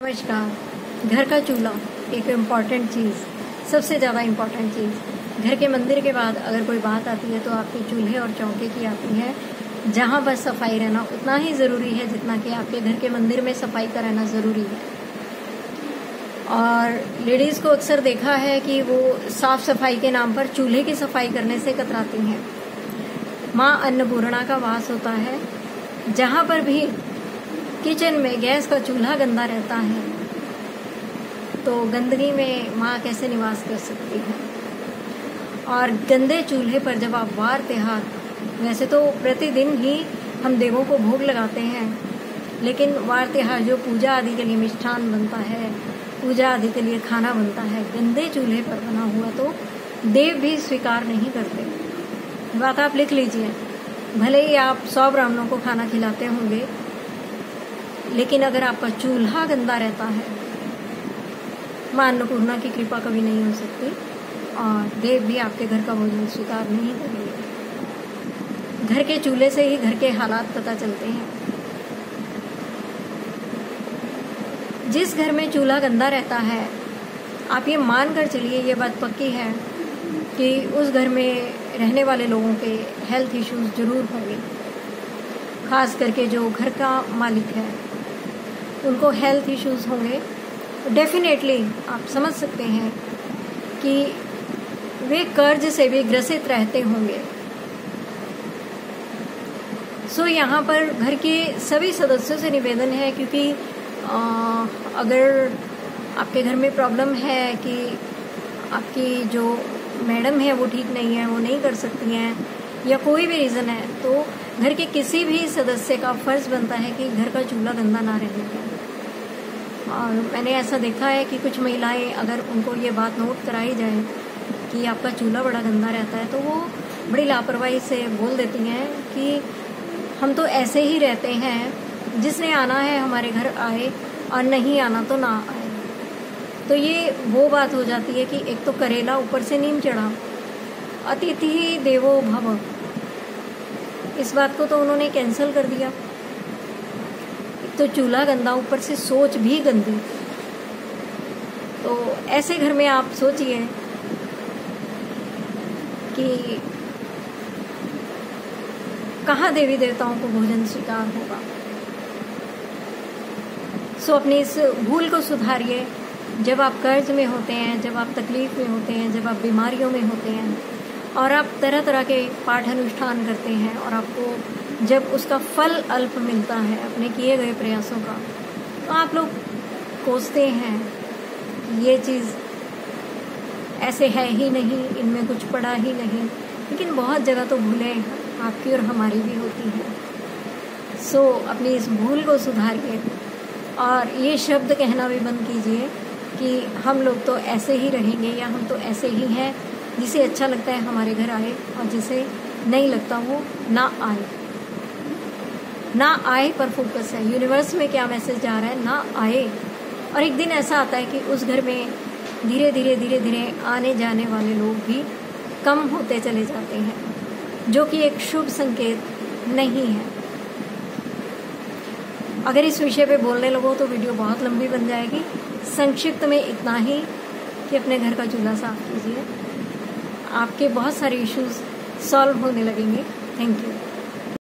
नमस्कार। घर का चूल्हा एक इम्पॉर्टेंट चीज़, सबसे ज़्यादा इम्पॉर्टेंट चीज़। घर के मंदिर के बाद अगर कोई बात आती है तो आपके चूल्हे और चौके की आती है, जहाँ बस सफाई रहना उतना ही ज़रूरी है जितना कि आपके घर के मंदिर में सफाई का रहना ज़रूरी है। और लेडीज़ को अक्सर देखा है कि वो साफ़ सफाई के नाम पर चूल्हे की सफाई करने से कतराती हैं। माँ अन्नपूर्णा का वास होता है, जहाँ पर भी किचन में गैस का चूल्हा गंदा रहता है तो गंदगी में माँ कैसे निवास कर सकती है। और गंदे चूल्हे पर जब आप वार त्योहार, वैसे तो प्रतिदिन ही हम देवों को भोग लगाते हैं, लेकिन वार त्योहार जो पूजा आदि के लिए मिष्ठान बनता है, पूजा आदि के लिए खाना बनता है, गंदे चूल्हे पर बना हुआ तो देव भी स्वीकार नहीं करते। बात आप लिख लीजिए। भले ही आप 100 ब्राह्मणों को खाना खिलाते होंगे, लेकिन अगर आपका चूल्हा गंदा रहता है, माँ अन्नपूर्णा की कृपा कभी नहीं हो सकती और देव भी आपके घर का भोजन स्वीकार नहीं करेंगे। घर के चूल्हे से ही घर के हालात पता चलते हैं। जिस घर में चूल्हा गंदा रहता है, आप ये मान कर चलिए, ये बात पक्की है कि उस घर में रहने वाले लोगों के हेल्थ इश्यूज जरूर होंगे। खास करके जो घर का मालिक है उनको हेल्थ इश्यूज होंगे। डेफिनेटली आप समझ सकते हैं कि वे कर्ज से भी ग्रसित रहते होंगे। सो यहाँ पर घर के सभी सदस्यों से निवेदन है, क्योंकि अगर आपके घर में प्रॉब्लम है कि आपकी जो मैडम है वो ठीक नहीं है, वो नहीं कर सकती हैं, या कोई भी रीज़न है, तो घर के किसी भी सदस्य का फर्ज बनता है कि घर का चूल्हा गंदा ना रहने दें। और मैंने ऐसा देखा है कि कुछ महिलाएं, अगर उनको ये बात नोट कराई जाए कि आपका चूल्हा बड़ा गंदा रहता है, तो वो बड़ी लापरवाही से बोल देती हैं कि हम तो ऐसे ही रहते हैं, जिसने आना है हमारे घर आए और नहीं आना तो ना आए। तो ये वो बात हो जाती है कि एक तो करेला ऊपर से नीम चढ़ा, अतिथि देवो भव, इस बात को तो उन्होंने कैंसिल कर दिया। तो चूल्हा गंदा, ऊपर से सोच भी गंदी। तो ऐसे घर में आप सोचिए कि कहाँ देवी देवताओं को भोजन स्वीकार होगा। सो अपनी इस भूल को सुधारिए। जब आप कर्ज में होते हैं, जब आप तकलीफ में होते हैं, जब आप बीमारियों में होते हैं और आप तरह तरह के पाठ अनुष्ठान करते हैं और आपको जब उसका फल अल्प मिलता है अपने किए गए प्रयासों का, तो आप लोग कोसते हैं ये चीज़ ऐसे है ही नहीं, इनमें कुछ पड़ा ही नहीं। लेकिन बहुत जगह तो भूलें आपकी और हमारी भी होती हैं। सो अपनी इस भूल को सुधारिए और ये शब्द कहना भी बंद कीजिए कि हम लोग तो ऐसे ही रहेंगे या हम तो ऐसे ही हैं। जिसे अच्छा लगता है हमारे घर आए और जिसे नहीं लगता वो ना आए। ना आए पर फोकस है। यूनिवर्स में क्या मैसेज जा रहा है, ना आए। और एक दिन ऐसा आता है कि उस घर में धीरे धीरे आने जाने वाले लोग भी कम होते चले जाते हैं, जो कि एक शुभ संकेत नहीं है। अगर इस विषय पे बोलने लगो तो वीडियो बहुत लंबी बन जाएगी। संक्षिप्त में इतना ही कि अपने घर का चूल्हा साफ कीजिए, आपके बहुत सारे इश्यूज सॉल्व होने लगेंगे। Thank you.